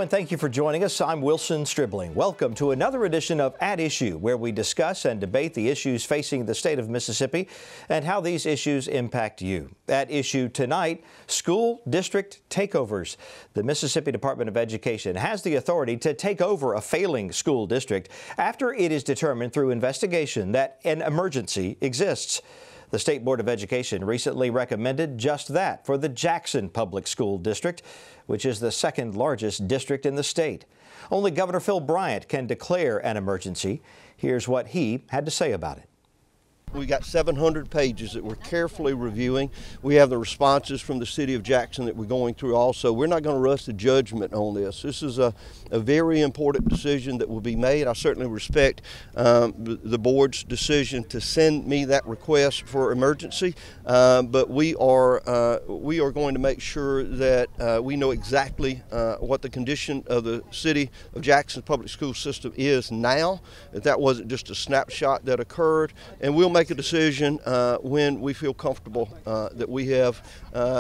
and thank you for joining us. I'm Wilson Stribling. Welcome to another edition of At Issue, where we discuss and debate the issues facing the state of Mississippi and how these issues impact you. At Issue tonight, school district takeovers. The Mississippi Department of Education has the authority to take over a failing school district after it is determined through investigation that an emergency exists. The State Board of Education recently recommended just that for the Jackson Public School District, which is the second largest district in the state. Only Governor Phil Bryant can declare an emergency. Here's what he had to say about it. We got 700 pages that we're carefully reviewing. We have the responses from the city of Jackson that we're going through also. We're not going to rush to judgment on this. This is a very important decision that will be made. I certainly respect the board's decision to send me that request for emergency, but we are going to make sure that we know exactly what the condition of the city of Jackson's public school system is now. That wasn't just a snapshot that occurred, and we'll make a decision when we feel comfortable that we have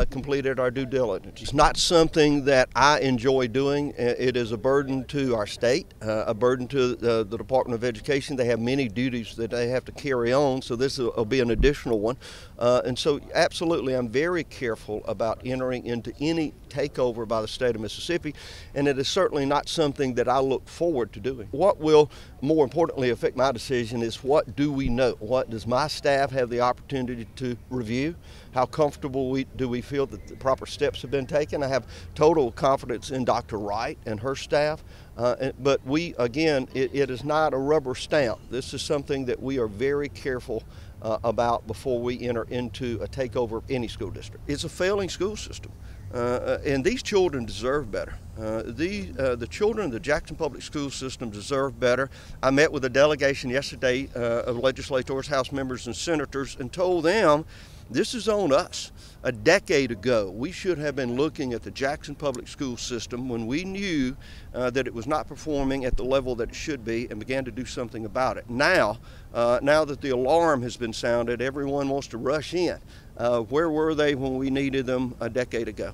completed our due diligence. It's not something that I enjoy doing. It is a burden to our state, a burden to the Department of Education. They have many duties that they have to carry on, so this will be an additional one. And so absolutely, I'm very careful about entering into any takeover by the state of Mississippi, and it is certainly not something that I look forward to doing. What will more importantly affect my decision is what do we know? What does my staff have the opportunity to review? How comfortable do we feel that the proper steps have been taken? I have total confidence in Dr. Wright and her staff, but again, it is not a rubber stamp. This is something that we are very careful about before we enter into a takeover of any school district. It's a failing school system, and these children deserve better. The children of the Jackson Public School System deserve better. I met with a delegation yesterday of legislators, House members, and senators and told them this is on us. A decade ago, we should have been looking at the Jackson Public School System when we knew that it was not performing at the level that it should be and began to do something about it. Now that the alarm has been sounded, everyone wants to rush in. Where were they when we needed them a decade ago?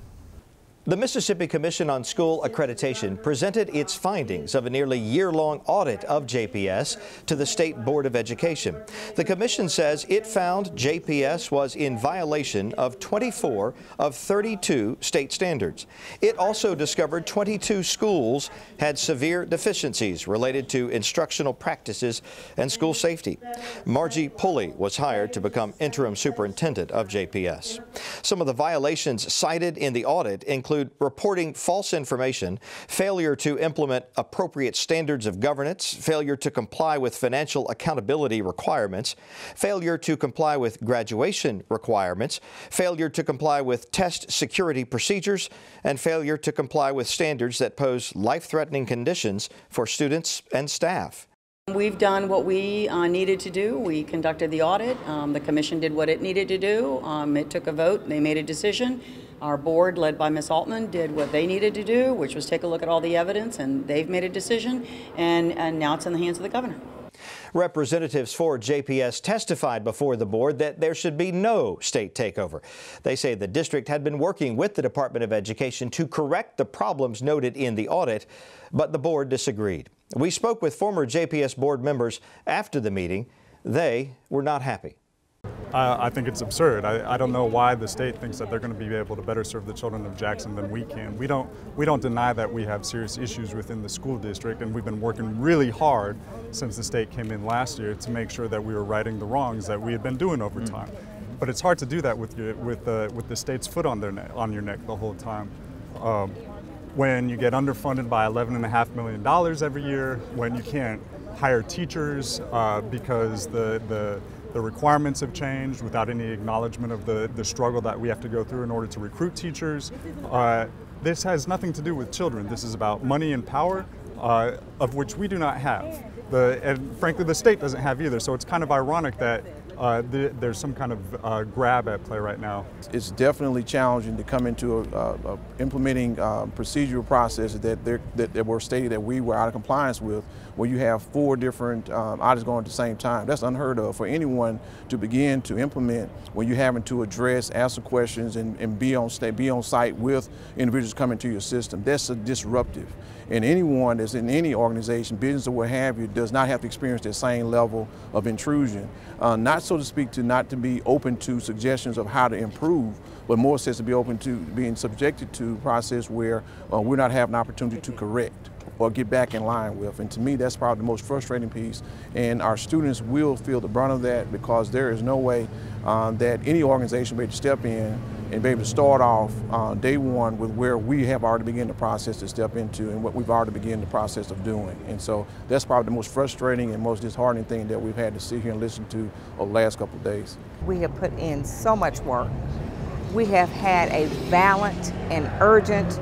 The Mississippi Commission on School Accreditation presented its findings of a nearly year-long audit of JPS to the State Board of Education. The commission says it found JPS was in violation of 24 of 32 state standards. It also discovered 22 schools had severe deficiencies related to instructional practices and school safety. Margie Pulley was hired to become interim superintendent of JPS. Some of the violations cited in the audit include reporting false information, failure to implement appropriate standards of governance, failure to comply with financial accountability requirements, failure to comply with graduation requirements, failure to comply with test security procedures, and failure to comply with standards that pose life-threatening conditions for students and staff. We've done what we needed to do. We conducted the audit. The commission did what it needed to do. It took a vote. They made a decision. Our board, led by Ms. Altman, did what they needed to do, which was take a look at all the evidence, and they've made a decision, and now it's in the hands of the governor. Representatives for JPS testified before the board that there should be no state takeover. They say the district had been working with the Department of Education to correct the problems noted in the audit, but the board disagreed. We spoke with former JPS board members after the meeting. They were not happy. I think it's absurd. I don't know why the state thinks that they're going to be able to better serve the children of Jackson than we can. We don't deny that we have serious issues within the school district, and we've been working really hard since the state came in last year to make sure that we were righting the wrongs that we had been doing over time. But it's hard to do that with the state's foot on your neck the whole time. When you get underfunded by $11.5 million every year, when you can't hire teachers because the requirements have changed without any acknowledgement of the struggle that we have to go through in order to recruit teachers. This has nothing to do with children. This is about money and power, of which we do not have. And frankly, the state doesn't have either. So it's kind of ironic that there's some kind of grab at play right now. It's definitely challenging to come into implementing procedural processes that were stated that we were out of compliance with, where you have 4 different audits going at the same time. That's unheard of for anyone to begin to implement when you're having to address, answer questions, and be on site with individuals coming to your system. That's disruptive. And anyone that's in any organization, business or what have you, does not have to experience that same level of intrusion. Not so to speak not to be open to suggestions of how to improve, but more says to be open to being subjected to a process where we're not having an opportunity to correct or get back in line with. And to me, that's probably the most frustrating piece. And our students will feel the brunt of that, because there is no way that any organization will be able to step in and be able to start off day one with where we have already begun the process to step into and what we've already begun the process of doing. And so that's probably the most frustrating and most disheartening thing that we've had to sit here and listen to over the last couple of days. We have put in so much work. We have had a valiant and urgent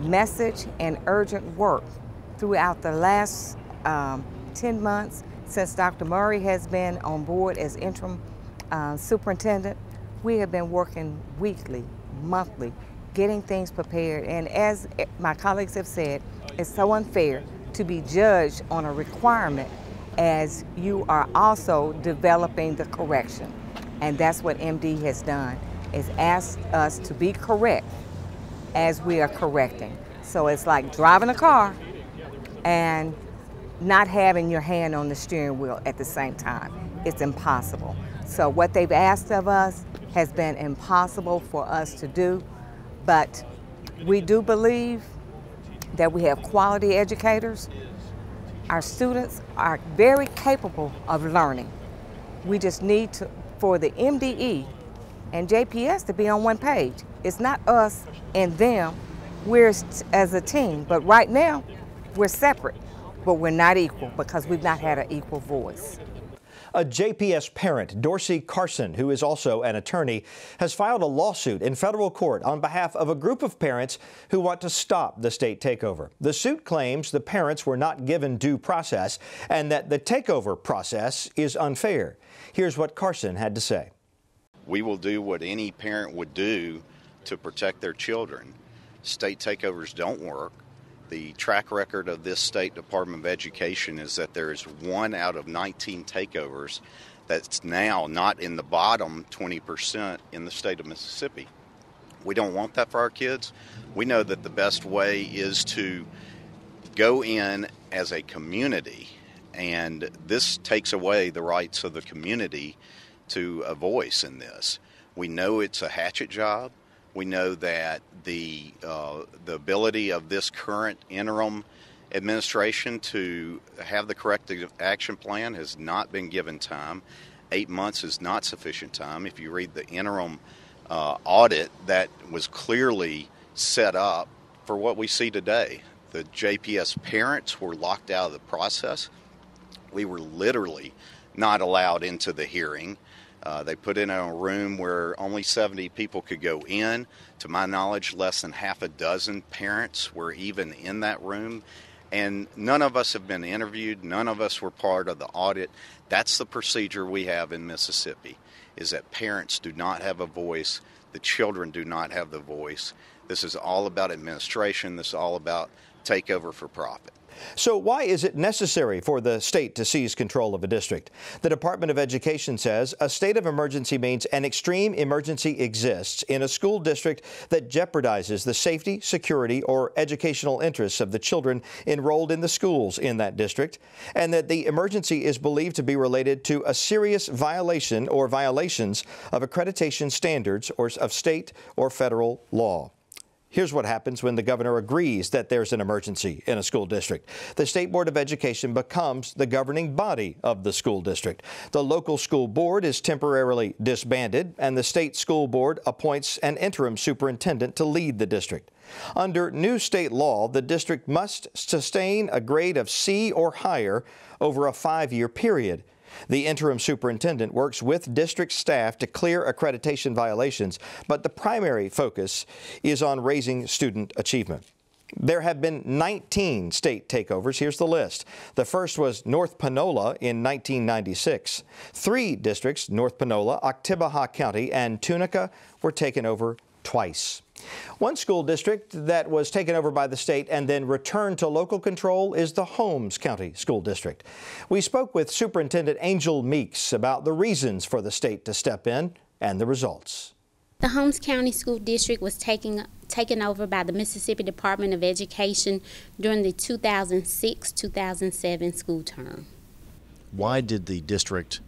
message and urgent work throughout the last 10 months since Dr. Murray has been on board as interim superintendent. We have been working weekly, monthly, getting things prepared. And as my colleagues have said, it's so unfair to be judged on a requirement as you are also developing the correction. And that's what MD has done, is asked us to be correct as we are correcting. So it's like driving a car and not having your hand on the steering wheel at the same time. It's impossible. So what they've asked of us has been impossible for us to do, but we do believe that we have quality educators. Our students are very capable of learning. We just need for the MDE and JPS to be on one page. It's not us and them, we're as a team, but right now we're separate, but we're not equal because we've not had an equal voice. A JPS parent, Dorsey Carson, who is also an attorney, has filed a lawsuit in federal court on behalf of a group of parents who want to stop the state takeover. The suit claims the parents were not given due process and that the takeover process is unfair. Here's what Carson had to say. We will do what any parent would do to protect their children. State takeovers don't work. The track record of this State Department of Education is that there is 1 out of 19 takeovers that's now not in the bottom 20% in the state of Mississippi. We don't want that for our kids. We know that the best way is to go in as a community, and this takes away the rights of the community to a voice in this. We know it's a hatchet job. We know that the ability of this current interim administration to have the corrective action plan has not been given time. 8 months is not sufficient time. If you read the interim audit, that was clearly set up for what we see today. The JPS parents were locked out of the process. We were literally not allowed into the hearing. They put in a room where only 70 people could go in. To my knowledge, less than half a dozen parents were even in that room. And none of us have been interviewed. None of us were part of the audit. That's the procedure we have in Mississippi, is that parents do not have a voice. The children do not have the voice. This is all about administration. This is all about takeover for profit. So why is it necessary for the state to seize control of a district? The Department of Education says a state of emergency means an extreme emergency exists in a school district that jeopardizes the safety, security, or educational interests of the children enrolled in the schools in that district, and that the emergency is believed to be related to a serious violation or violations of accreditation standards or of state or federal law. Here's what happens when the governor agrees that there's an emergency in a school district. The State Board of Education becomes the governing body of the school district. The local school board is temporarily disbanded, and the state school board appoints an interim superintendent to lead the district. Under new state law, the district must sustain a grade of C or higher over a 5-year period. The interim superintendent works with district staff to clear accreditation violations, but the primary focus is on raising student achievement. There have been 19 state takeovers. Here's the list. The first was North Panola in 1996. 3 districts, North Panola, Oktibbeha County, and Tunica, were taken over twice. One school district that was taken over by the state and then returned to local control is the Holmes County School District. We spoke with Superintendent Angel Meeks about the reasons for the state to step in and the results. The Holmes County School District was taken over by the Mississippi Department of Education during the 2006-2007 school term. Why did the district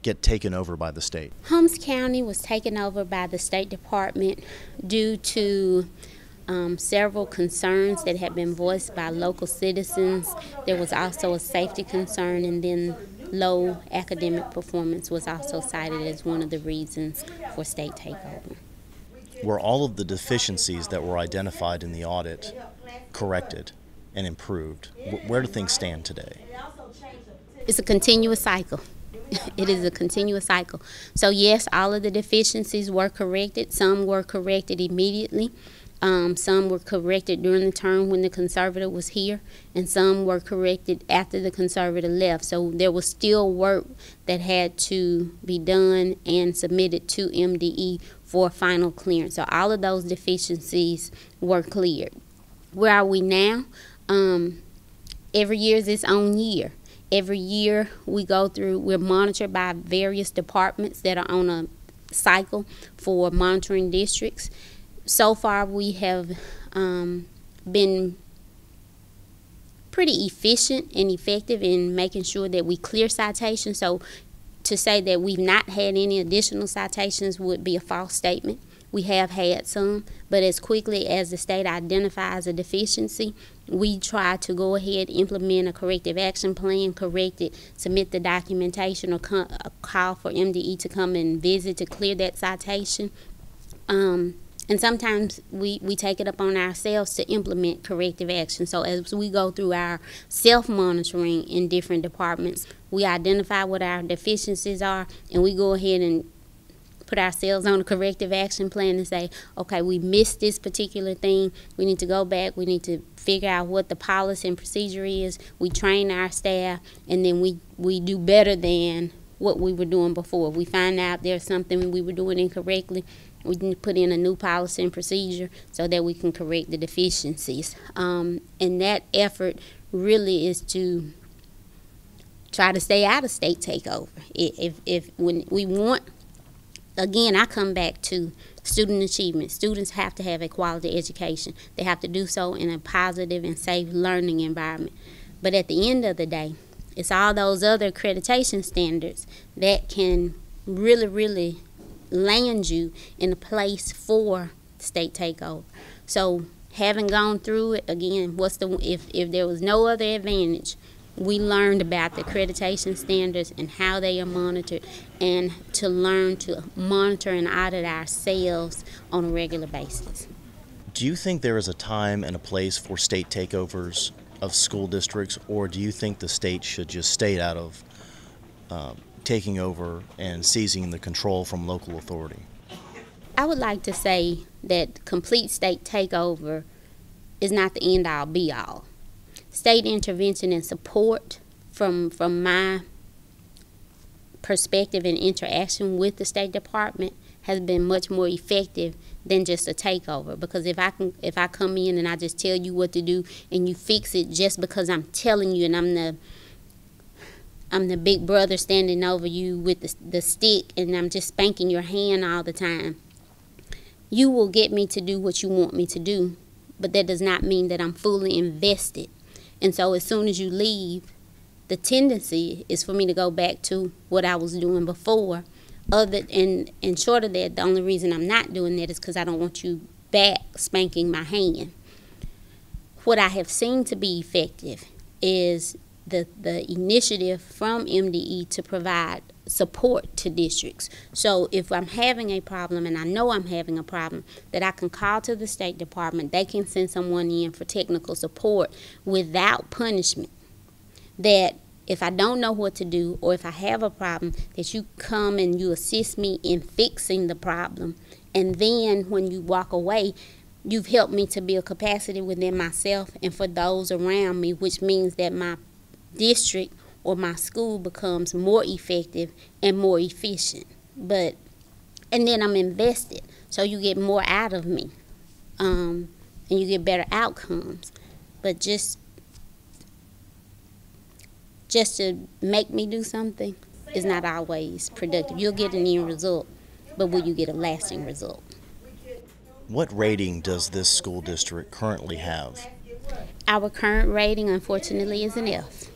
get taken over by the state? Holmes County was taken over by the State Department due to several concerns that had been voiced by local citizens. There was also a safety concern, and then low academic performance was also cited as one of the reasons for state takeover. Were all of the deficiencies that were identified in the audit corrected and improved? Where do things stand today? It's a continuous cycle. It is a continuous cycle. So yes, all of the deficiencies were corrected. Some were corrected immediately. Some were corrected during the term when the conservator was here, and some were corrected after the conservator left. So there was still work that had to be done and submitted to MDE for final clearance. So all of those deficiencies were cleared. Where are we now? Every year is its own year. Every year we go through, we're monitored by various departments that are on a cycle for monitoring districts. So far we have been pretty efficient and effective in making sure that we clear citations. So to say that we've not had any additional citations would be a false statement. We have had some, but as quickly as the state identifies a deficiency, we try to go ahead, implement a corrective action plan, correct it, submit the documentation, or call for MDE to come and visit to clear that citation. And sometimes we take it upon ourselves to implement corrective action. So as we go through our self-monitoring in different departments, we identify what our deficiencies are, and we go ahead and put ourselves on a corrective action plan and say, okay, we missed this particular thing. We need to go back. We need to figure out what the policy and procedure is. We train our staff, and then we do better than what we were doing before. We find out there's something we were doing incorrectly. We can put in a new policy and procedure so that we can correct the deficiencies. And that effort really is to try to stay out of state takeover. When we want, again, I come back to student achievement. Students have to have a quality education. They have to do so in a positive and safe learning environment. But at the end of the day, it's all those other accreditation standards that can really, really land you in a place for state takeover. So having gone through it, again, if there was no other advantage, we learned about the accreditation standards and how they are monitored, and to learn to monitor and audit ourselves on a regular basis. Do you think there is a time and a place for state takeovers of school districts, or do you think the state should just stay out of taking over and seizing the control from local authority? I would like to say that complete state takeover is not the end-all, be-all. State intervention and support from my perspective and interaction with the State Department has been much more effective than just a takeover. Because if I come in and I just tell you what to do and you fix it just because I'm telling you, and I'm the big brother standing over you with the stick, and I'm just spanking your hand all the time, you will get me to do what you want me to do, but that does not mean that I'm fully invested. And so as soon as you leave, the tendency is for me to go back to what I was doing before. And short of that, the only reason I'm not doing that is because I don't want you back spanking my hand. What I have seen to be effective is the initiative from MDE to provide support to districts. So if I'm having a problem, and I know I'm having a problem, that I can call to the State Department, they can send someone in for technical support without punishment. That if I don't know what to do, or if I have a problem, that you come and you assist me in fixing the problem. And then when you walk away, you've helped me to build capacity within myself and for those around me, which means that my district or my school becomes more effective and more efficient. And then I'm invested, so you get more out of me, and you get better outcomes. But just to make me do something is not always productive. You'll get an end result, but will you get a lasting result? What rating does this school district currently have? Our current rating, unfortunately, is an F.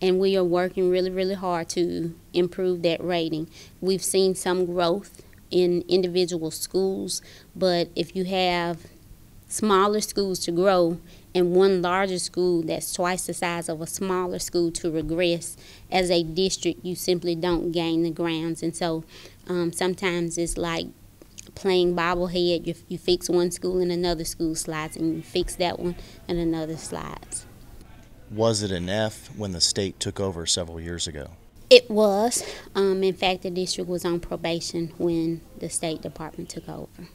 And we are working really, really hard to improve that rating. We've seen some growth in individual schools, but if you have smaller schools to grow and one larger school that's twice the size of a smaller school to regress, as a district, you simply don't gain the grounds. And so sometimes it's like playing bobblehead. You fix one school and another school slides, and you fix that one and another slides. Was it an F when the state took over several years ago? It was. In fact, the district was on probation when the State Department took over.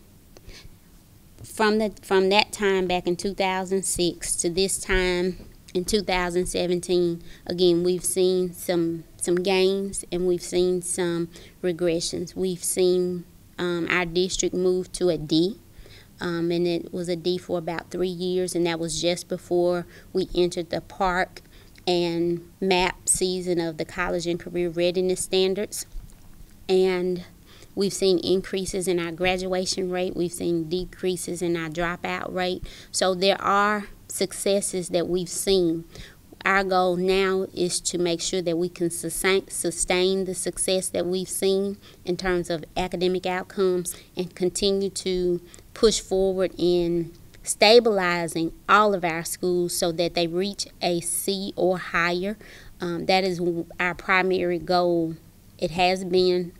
From that time back in 2006 to this time in 2017, again, we've seen some gains and we've seen some regressions. We've seen our district move to a D. And it was a D for about 3 years, and that was just before we entered the park and MAP season of the college and career readiness standards. And we've seen increases in our graduation rate. We've seen decreases in our dropout rate. So there are successes that we've seen. Our goal now is to make sure that we can sustain the success that we've seen in terms of academic outcomes and continue to push forward in stabilizing all of our schools so that they reach a C or higher. That is our primary goal. It has been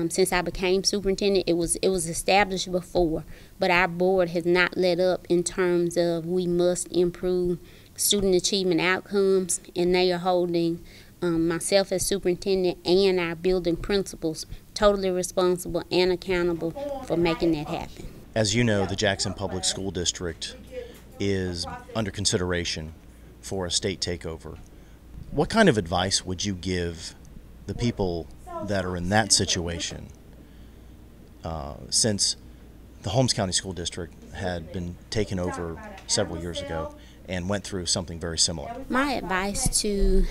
since I became superintendent. It was established before, but our board has not let up in terms of we must improve student achievement outcomes, and they are holding myself as superintendent and our building principals totally responsible and accountable for making that happen. As you know, the Jackson Public School District is under consideration for a state takeover. What kind of advice would you give the people that are in that situation, since the Holmes County School District had been taken over several years ago and went through something very similar? My advice to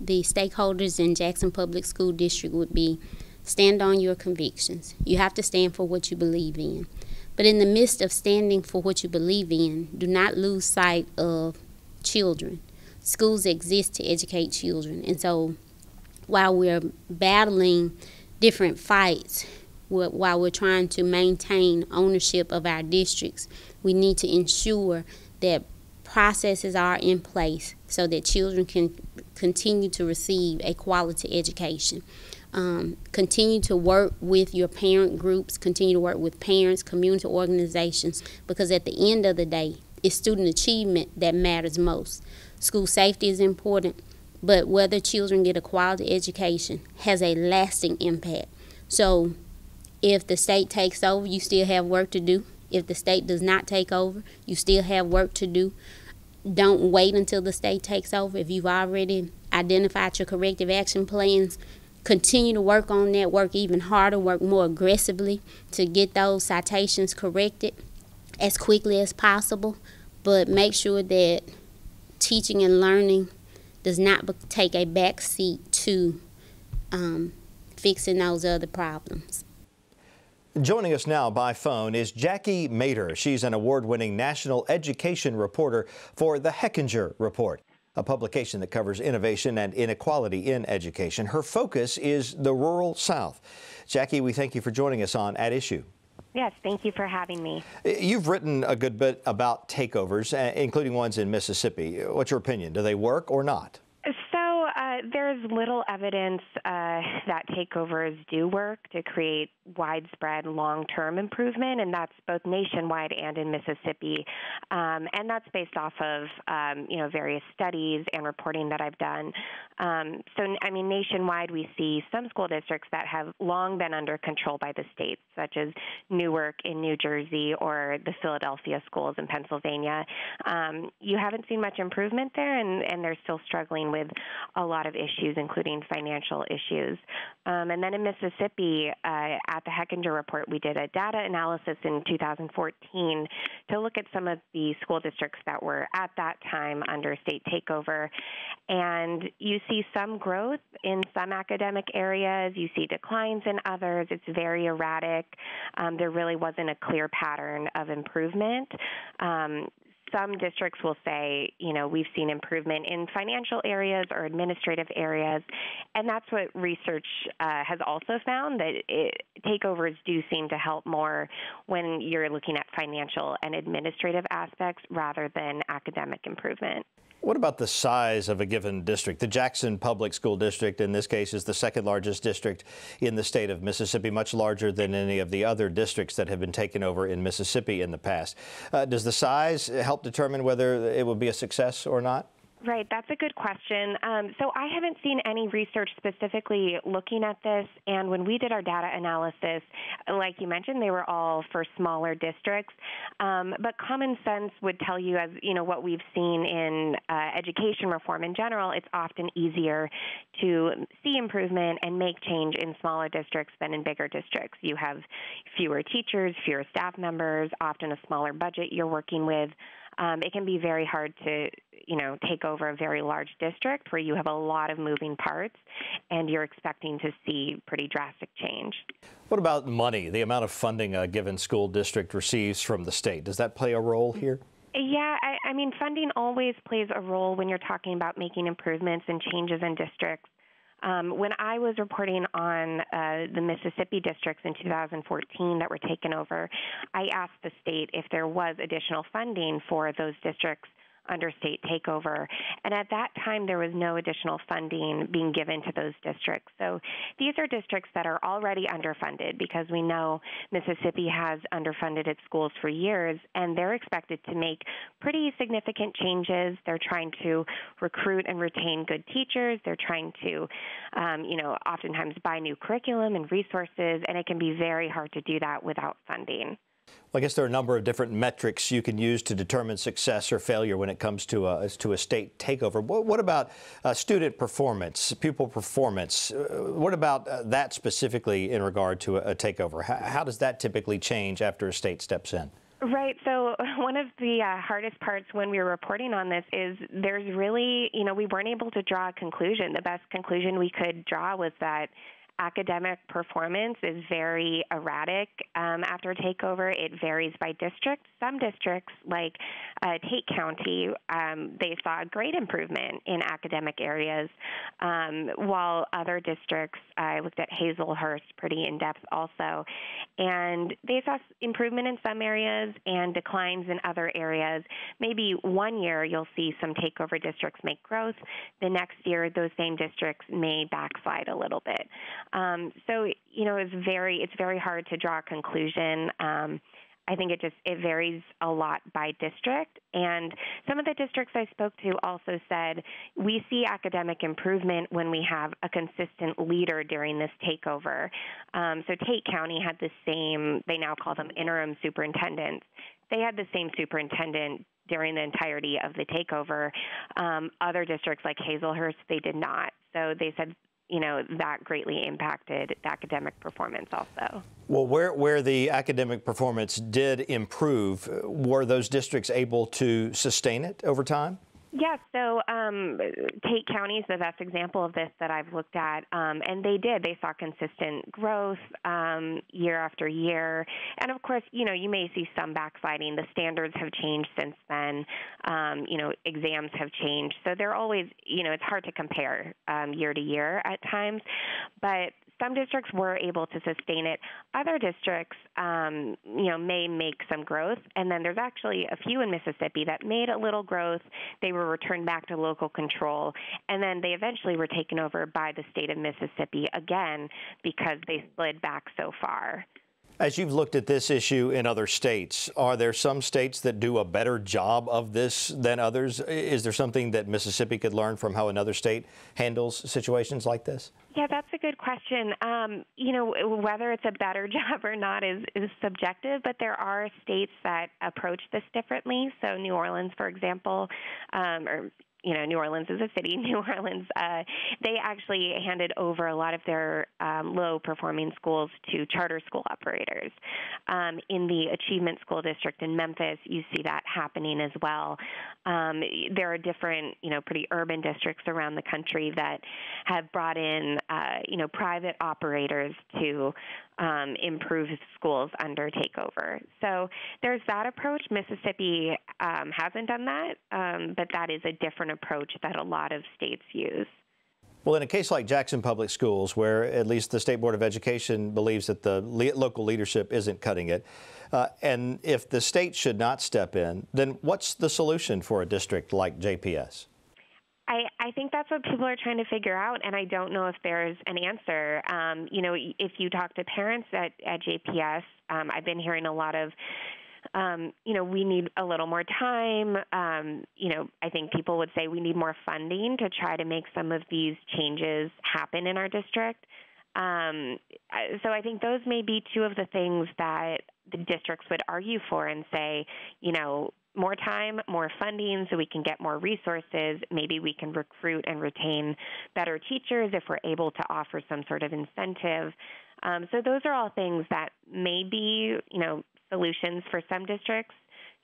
the stakeholders in Jackson Public School District would be stand on your convictions. You have to stand for what you believe in. But in the midst of standing for what you believe in, do not lose sight of children. Schools exist to educate children. And so while we're battling different fights, while we're trying to maintain ownership of our districts, we need to ensure that processes are in place so that children can continue to receive a quality education. Continue to work with your parent groups, continue to work with parents, community organizations, because at the end of the day, it's student achievement that matters most. School safety is important, but whether children get a quality education has a lasting impact. So if the state takes over, you still have work to do. If the state does not take over, you still have work to do. Don't wait until the state takes over. If you've already identified your corrective action plans, continue to work on that, work even harder, work more aggressively to get those citations corrected as quickly as possible. But make sure that teaching and learning does not take a back seat to fixing those other problems. Joining us now by phone is Jackie Mader. She's an award-winning national education reporter for the Hechinger Report, a publication that covers innovation and inequality in education. Her focus is the rural South. Jackie, we thank you for joining us on At Issue. Yes, thank you for having me. You've written a good bit about takeovers, including ones in Mississippi. What's your opinion? Do they work or not? So There's little evidence that takeovers do work to create widespread long-term improvement, and that's both nationwide and in Mississippi. And that's based off of, various studies and reporting that I've done. Nationwide, we see some school districts that have long been under control by the state, such as Newark in New Jersey or the Philadelphia schools in Pennsylvania. You haven't seen much improvement there, and they're still struggling with a lot of issues, including financial issues. And then in Mississippi, at the Hechinger Report, we did a data analysis in 2014 to look at some of the school districts that were at that time under state takeover. And you see some growth in some academic areas. You see declines in others. It's very erratic. There really wasn't a clear pattern of improvement. Some districts will say, we've seen improvement in financial areas or administrative areas, and that's what research has also found, that takeovers do seem to help more when you're looking at financial and administrative aspects rather than academic improvement. What about the size of a given district? The Jackson Public School District, in this case, is the second largest district in the state of Mississippi, much larger than any of the other districts that have been taken over in Mississippi in the past. Does the size help determine whether it will be a success or not? Right, that's a good question. So I haven't seen any research specifically looking at this, and when we did our data analysis, like you mentioned, they were all for smaller districts. But common sense would tell you, as what we've seen in education reform in general, it's often easier to see improvement and make change in smaller districts than in bigger districts. You have fewer teachers, fewer staff members, often a smaller budget you're working with. It can be very hard to, take over a very large district where you have a lot of moving parts and you're expecting to see pretty drastic change. What about money, the amount of funding a given school district receives from the state? Does that play a role here? Yeah, funding always plays a role when you're talking about making improvements and changes in districts. When I was reporting on the Mississippi districts in 2014 that were taken over, I asked the state if there was additional funding for those districts under state takeover. And at that time, there was no additional funding being given to those districts. So these are districts that are already underfunded, because we know Mississippi has underfunded its schools for years, and they're expected to make pretty significant changes. They're trying to recruit and retain good teachers. They're trying to, oftentimes buy new curriculum and resources, and it can be very hard to do that without funding. Well, I guess there are a number of different metrics you can use to determine success or failure when it comes to a state takeover. What about student performance, pupil performance? What about that specifically in regard to a takeover? How does that typically change after a state steps in? Right. So one of the hardest parts when we were reporting on this is there's really, we weren't able to draw a conclusion. The best conclusion we could draw was that academic performance is very erratic after takeover. It varies by district. Some districts, like Tate County, they saw a great improvement in academic areas, while other districts, I looked at Hazelhurst pretty in-depth also, and they saw improvement in some areas and declines in other areas. Maybe one year you'll see some takeover districts make growth. The next year, those same districts may backslide a little bit. It's very hard to draw a conclusion. I think it varies a lot by district. And some of the districts I spoke to also said, we see academic improvement when we have a consistent leader during this takeover. So Tate County had the same, they now call them interim superintendents. They had the same superintendent during the entirety of the takeover. Other districts like Hazelhurst, they did not. So they said, that greatly impacted academic performance also. Well, where the academic performance did improve, were those districts able to sustain it over time? Yes, so Tate County is the best example of this that I've looked at, and they did. They saw consistent growth year after year, and of course, you may see some backsliding. The standards have changed since then. Exams have changed, so they're always, it's hard to compare year to year at times, but some districts were able to sustain it. Other districts, may make some growth, and then there's actually a few in Mississippi that made a little growth. They were returned back to local control, and then they eventually were taken over by the state of Mississippi again because they slid back so far. As you've looked at this issue in other states, are there some states that do a better job of this than others? Is there something that Mississippi could learn from how another state handles situations like this? Yeah, that's a good question. Whether it's a better job or not is subjective, but there are states that approach this differently. So New Orleans, for example, New Orleans is a city. New Orleans, they actually handed over a lot of their low-performing schools to charter school operators. In the Achievement School District in Memphis, you see that happening as well. There are different, pretty urban districts around the country that have brought in, private operators to improve schools under takeover. So there's that approach. Mississippi hasn't done that, but that is a different approach that a lot of states use. Well, in a case like Jackson Public Schools, where at least the State Board of Education believes that the local leadership isn't cutting it, and if the state should not step in, then what's the solution for a district like JPS? I think that's what people are trying to figure out, and I don't know if there's an answer. If you talk to parents at JPS, I've been hearing a lot of, we need a little more time. I think people would say we need more funding to try to make some of these changes happen in our district. So I think those may be two of the things that the districts would argue for and say, more time, more funding so we can get more resources. Maybe we can recruit and retain better teachers if we're able to offer some sort of incentive. So those are all things that may be, solutions for some districts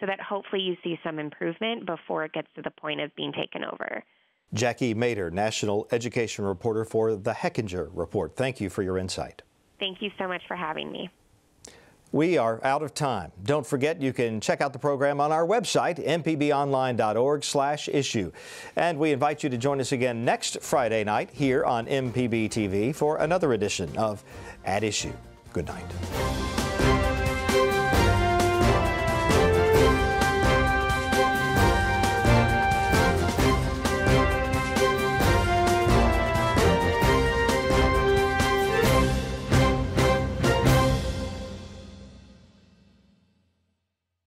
so that hopefully you see some improvement before it gets to the point of being taken over. Jackie Mader, national education reporter for the Hechinger Report. Thank you for your insight. Thank you so much for having me. We are out of time. Don't forget you can check out the program on our website, mpbonline.org/issue. And we invite you to join us again next Friday night here on MPB TV for another edition of At Issue. Good night.